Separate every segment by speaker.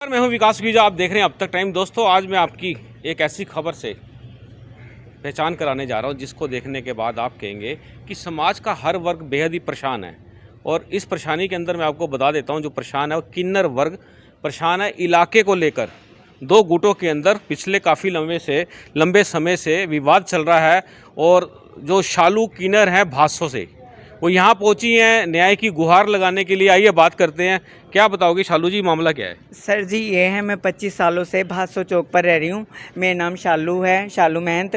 Speaker 1: मैं हूं विकास गिजा। आप देख रहे हैं अब तक टाइम। दोस्तों, आज मैं आपकी एक ऐसी खबर से पहचान कराने जा रहा हूं जिसको देखने के बाद आप कहेंगे कि समाज का हर वर्ग बेहद ही परेशान है। और इस परेशानी के अंदर मैं आपको बता देता हूं, जो परेशान है वो किन्नर वर्ग परेशान है। इलाके को लेकर दो गुटों के अंदर पिछले काफ़ी लंबे समय से विवाद चल रहा है। और जो शालू किन्नर हैं भासों से, वो यहाँ पहुँची हैं न्याय की गुहार लगाने के लिए। आइए बात करते हैं। क्या बताओगे शालू जी, मामला क्या है?
Speaker 2: सर जी, ये है, मैं 25 सालों से भासो चौक पर रह रही हूँ। मेरा नाम शालू है, शालू महंत।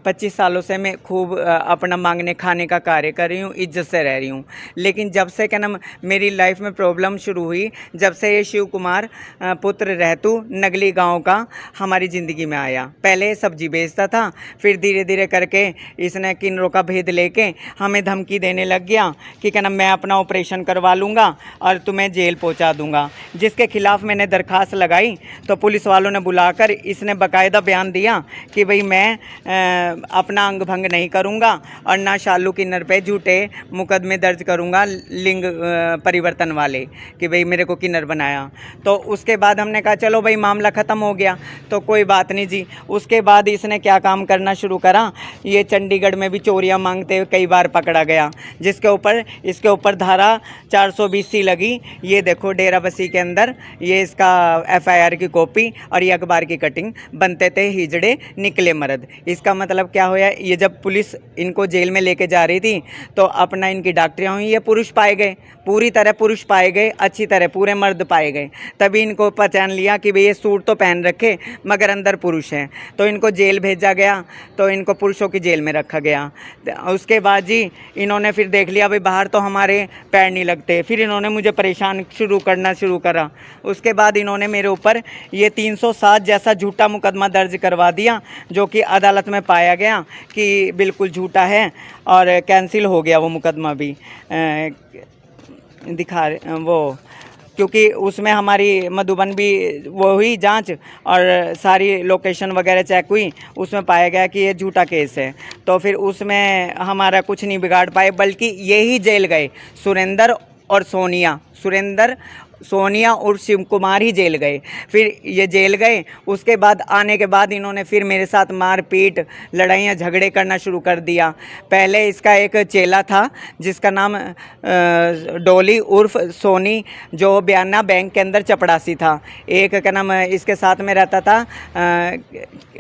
Speaker 2: 25 सालों से मैं खूब अपना मांगने खाने का कार्य कर रही हूँ, इज्जत से रह रही हूँ। लेकिन जब से क्या नाम मेरी लाइफ में प्रॉब्लम शुरू हुई, जब से ये शिव कुमार पुत्र रहतू नगली गांव का हमारी ज़िंदगी में आया। पहले सब्जी बेचता था, फिर धीरे धीरे करके इसने किन्नरों का भेद लेके हमें धमकी देने लग गया कि क्या नाम मैं अपना ऑपरेशन करवा लूँगा और तुम्हें जेल पहुँचा दूँगा। जिसके खिलाफ मैंने दरखास्त लगाई तो पुलिस वालों ने बुलाकर इसने बाकायदा बयान दिया कि भाई मैं अपना अंग भंग नहीं करूंगा और ना शालू किन्नर पे झूठे मुकदमे दर्ज करूंगा लिंग परिवर्तन वाले, कि भाई मेरे को किन्नर बनाया। तो उसके बाद हमने कहा चलो भाई मामला ख़त्म हो गया तो कोई बात नहीं जी। उसके बाद इसने क्या काम करना शुरू करा, ये चंडीगढ़ में भी चोरियां मांगते हुए कई बार पकड़ा गया, इसके ऊपर धारा 420C लगी। ये देखो डेरा बसी के अंदर ये इसका FIR की कॉपी और ये अखबार की कटिंग। बनते थे हिजड़े निकले मर्द। इसका मतलब क्या होया, ये जब पुलिस इनको जेल में लेके जा रही थी तो अपना इनकी डॉक्टरियाँ हुई, ये पुरुष पाए गए, पूरी तरह पुरुष पाए गए, अच्छी तरह पूरे मर्द पाए गए। तभी इनको पहचान लिया कि भाई ये सूट तो पहन रखे मगर अंदर पुरुष हैं, तो इनको जेल भेजा गया। तो इनको पुरुषों की जेल में रखा गया। उसके बाद जी इन्होंने फिर देख लिया भाई बाहर तो हमारे पैर नहीं लगते, फिर इन्होंने मुझे परेशान करना शुरू करा। उसके बाद इन्होंने मेरे ऊपर ये 307 जैसा झूठा मुकदमा दर्ज करवा दिया, जो कि अदालत में पाया गया कि बिल्कुल झूठा है और कैंसिल हो गया वो मुकदमा भी। वो क्योंकि उसमें हमारी मधुबन भी वो हुई जांच और सारी लोकेशन वगैरह चेक हुई, उसमें पाया गया कि ये झूठा केस है। तो फिर उसमें हमारा कुछ नहीं बिगाड़ पाए, बल्कि ये ही जेल गए। सुरेंद्र सोनिया और शिव कुमार ही जेल गए। फिर ये जेल गए, उसके बाद आने के बाद इन्होंने फिर मेरे साथ मारपीट लड़ाइयाँ झगड़े करना शुरू कर दिया। पहले इसका एक चेला था जिसका नाम डोली उर्फ सोनी, जो बयाना बैंक के अंदर चपड़ासी था। एक का नाम इसके साथ में रहता था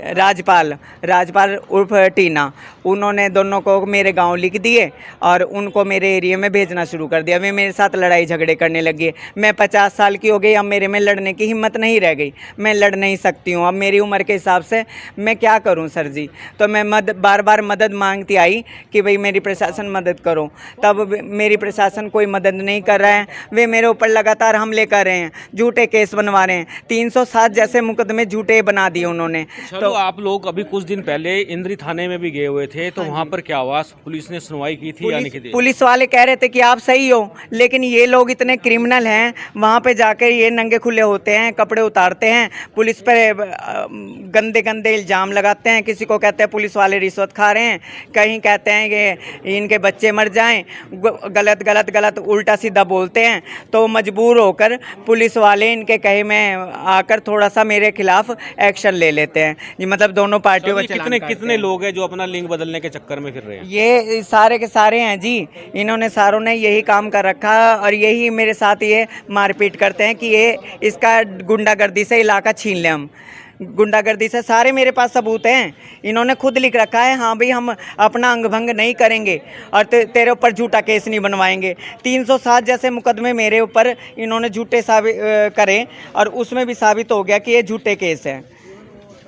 Speaker 2: राजपाल उर्फ टीना। उन्होंने दोनों को मेरे गांव लिख दिए और उनको मेरे एरिया में भेजना शुरू कर दिया। वे मेरे साथ लड़ाई झगड़े करने लगे। मैं 50 साल की हो गई, अब मेरे में लड़ने की हिम्मत नहीं रह गई, मैं लड़ नहीं सकती हूँ अब मेरी उम्र के हिसाब से। मैं क्या करूँ सर जी? तो मैं बार बार मदद मांगती आई कि भाई मेरी प्रशासन मदद करो। तब मेरी प्रशासन कोई मदद नहीं कर रहा है। वे मेरे ऊपर लगातार हमले कर रहे हैं, झूठे केस बनवा रहे हैं। 307 जैसे मुकदमे झूठे बना दिए उन्होंने।
Speaker 1: तो आप लोग अभी कुछ दिन पहले इंद्री थाने में भी गए हुए थे, तो वहाँ पर क्या हुआ? पुलिस ने सुनवाई की थी या नहीं की थी?
Speaker 2: पुलिस वाले कह रहे थे कि आप सही हो, लेकिन ये लोग इतने क्रिमिनल हैं, वहाँ पे जाकर ये नंगे खुले होते हैं, कपड़े उतारते हैं, पुलिस पर गंदे गंदे इल्ज़ाम लगाते हैं। किसी को कहते हैं पुलिस वाले रिश्वत खा रहे हैं, कहीं कहते हैं कि इनके बच्चे मर जाएं, गलत उल्टा सीधा बोलते हैं। तो मजबूर होकर पुलिस वाले इनके कहे में आकर थोड़ा सा मेरे खिलाफ एक्शन ले लेते हैं जी। मतलब दोनों पार्टियों
Speaker 1: का कितने लोग हैं जो अपना लिंग बदलने के चक्कर में फिर रहे हैं?
Speaker 2: ये सारे के सारे हैं जी। इन्होंने सारों ने यही काम कर रखा और यही मेरे साथ ये मारपीट करते हैं कि ये इसका गुंडागर्दी से इलाका छीन लें हम। गुंडागर्दी से सारे मेरे पास सबूत हैं। इन्होंने खुद लिख रखा है, हाँ भाई हम अपना अंग भंग नहीं करेंगे और तेरे ऊपर झूठा केस नहीं बनवाएंगे। 307 जैसे मुकदमे मेरे ऊपर इन्होंने झूठे साबित करे और उसमें भी साबित हो गया कि ये झूठे केस है।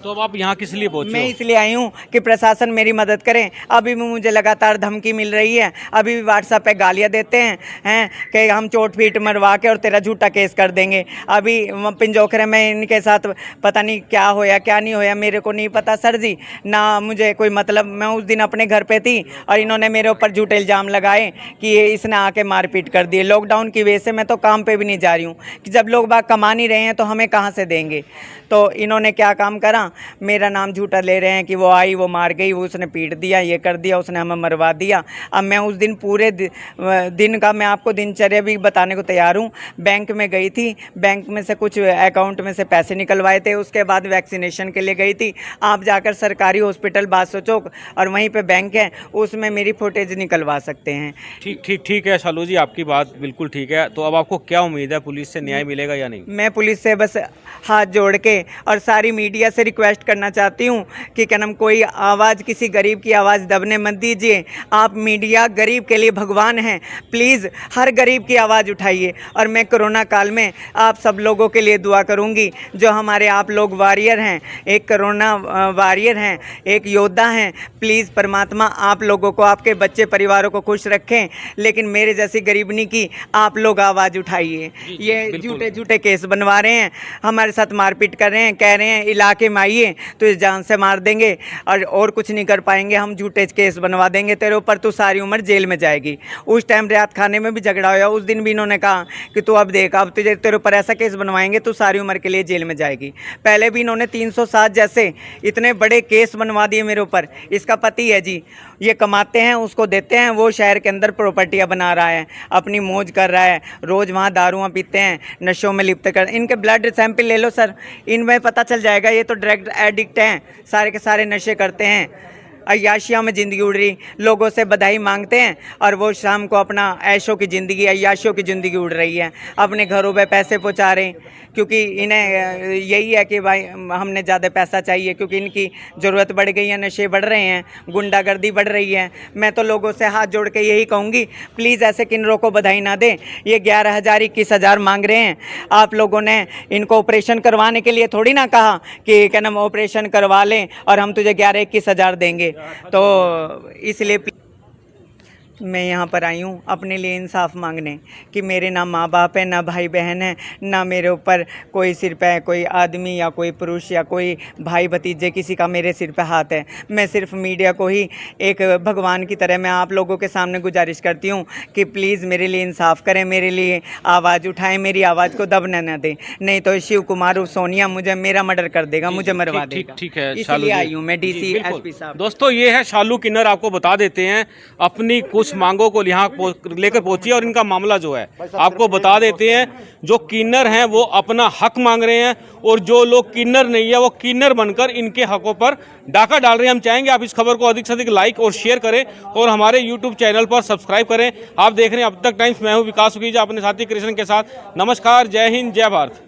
Speaker 1: तो अब आप यहाँ किस लिए पहुँचे?
Speaker 2: मैं इसलिए आई हूँ कि प्रशासन मेरी मदद करें। अभी भी मुझे लगातार धमकी मिल रही है, अभी भी व्हाट्सएप पे गालियाँ देते हैं कि हम चोट पीट मरवा के और तेरा झूठा केस कर देंगे। अभी पिंजोखरे में इनके साथ पता नहीं क्या होया क्या नहीं होया, मेरे को नहीं पता सर जी, ना मुझे कोई मतलब। मैं उस दिन अपने घर पर थी और इन्होंने मेरे ऊपर झूठे इल्ज़ाम लगाए कि इसने आके मारपीट कर दिए। लॉकडाउन की वजह से मैं तो काम पर भी नहीं जा रही हूँ कि जब लोग बाग कमा नहीं रहे हैं तो हमें कहाँ से देंगे। तो इन्होंने क्या काम करा, मेरा नाम झूठा ले रहे हैं कि वो आई, वो मार गई, वो उसने पीट दिया, ये कर दिया, उसने हमें मरवा दिया। अब मैं उस दिन पूरे दिन का मैं आपको दिनचर्या भी बताने को तैयार हूँ। बैंक में गई थी, बैंक में से कुछ अकाउंट में से पैसे निकलवाए थे, उसके बाद वैक्सीनेशन के लिए गई थी। आप जाकर सरकारी हॉस्पिटल बादशाह चौक और वहीं पे बैंक है, उसमें मेरी फुटेज निकलवा सकते हैं।
Speaker 1: ठीक है शालू जी, आपकी बात बिल्कुल ठीक है। तो अब आपको क्या उम्मीद है, पुलिस से न्याय मिलेगा या नहीं?
Speaker 2: मैं पुलिस से बस हाथ जोड़ के और सारी मीडिया से रिक्वेस्ट करना चाहती हूँ कि क्या नाम, कोई आवाज़, किसी गरीब की आवाज़ दबने मत दीजिए। आप मीडिया गरीब के लिए भगवान हैं, प्लीज़ हर गरीब की आवाज़ उठाइए। और मैं कोरोना काल में आप सब लोगों के लिए दुआ करूँगी, जो हमारे आप लोग वॉरियर हैं, एक कोरोना वॉरियर हैं, एक योद्धा हैं। प्लीज़ परमात्मा आप लोगों को, आपके बच्चे परिवारों को खुश रखें, लेकिन मेरे जैसी गरीबनी की आप लोग आवाज़ उठाइए। ये झूठे केस बनवा रहे हैं, हमारे साथ मारपीट कर रहे हैं, कह रहे हैं इलाके में आइए तो इस जान से मार देंगे और कुछ नहीं कर पाएंगे, हम झूठे केस बनवा देंगे तेरे ऊपर, तू सारी उम्र जेल में जाएगी। उस टाइम रियात खाने में भी झगड़ा हुआ, उस दिन भी इन्होंने कहा कि तू अब देख, अब तुझे तेरे ऊपर ऐसा केस बनवाएंगे, तू सारी उम्र के लिए जेल में जाएगी। पहले भी इन्होंने 307 जैसे इतने बड़े केस बनवा दिए मेरे ऊपर। इसका पति है जी, ये कमाते हैं, उसको देते हैं, वो शहर के अंदर प्रॉपर्टियाँ बना रहा है, अपनी मौज कर रहा है, रोज़ वहाँ दारुआँ पीते हैं, नशों में लिप्त कर। इनके ब्लड सैंपल ले लो सर, इनमें पता चल जाएगा, ये तो ड्रग एडिक्ट हैं, सारे के सारे नशे करते हैं, अय्याशियों में ज़िंदगी उड़ रही, लोगों से बधाई मांगते हैं और वो शाम को अपना ऐशों की ज़िंदगी, अय्याशियों की ज़िंदगी उड़ रही है, अपने घरों पे पैसे पहुंचा रहे हैं, क्योंकि इन्हें यही है कि भाई हमने ज़्यादा पैसा चाहिए, क्योंकि इनकी ज़रूरत बढ़ गई है, नशे बढ़ रहे हैं, गुंडागर्दी बढ़ रही है। मैं तो लोगों से हाथ जोड़ के यही कहूँगी, प्लीज़ ऐसे किन्नरों को बधाई ना दें। ये 11,000 21,000 मांग रहे हैं, आप लोगों ने इनको ऑपरेशन करवाने के लिए थोड़ी ना कहा कि क्या नाम ऑपरेशन करवा लें और हम तुझे 11-21,000 देंगे। तो इसलिए मैं यहाँ पर आई हूँ अपने लिए इंसाफ मांगने कि मेरे ना माँ बाप है, ना भाई बहन है, ना मेरे ऊपर कोई सिर पे कोई आदमी या कोई पुरुष या कोई भाई भतीजे किसी का मेरे सिर पे हाथ है। मैं सिर्फ मीडिया को ही एक भगवान की तरह मैं आप लोगों के सामने गुजारिश करती हूँ कि प्लीज़ मेरे लिए इंसाफ करें, मेरे लिए आवाज़ उठाएं, मेरी आवाज़ को दबने न दें, नहीं तो शिव कुमार सोनिया मुझे मेरा मर्डर कर देगा, मुझे मरवा देगा।
Speaker 1: ठीक है,
Speaker 2: इसलिए आई हूँ मैं DC SP साहब।
Speaker 1: दोस्तों ये है शालू किन्नर, आपको बता देते हैं अपनी कुछ मांगों को यहाँ लेकर पहुंची और इनका मामला जो है आपको बता देते हैं। जो किन्नर हैं वो अपना हक मांग रहे हैं और जो लोग किन्नर नहीं है वो किन्नर बनकर इनके हकों पर डाका डाल रहे हैं। हम चाहेंगे आप इस खबर को अधिक से अधिक लाइक और शेयर करें और हमारे YouTube चैनल पर सब्सक्राइब करें। आप देख रहे हैं अब तक टाइम्स, मैं हूँ विकास सुखीजा अपने साथी कृष्ण के साथ। नमस्कार, जय हिंद, जय भारत।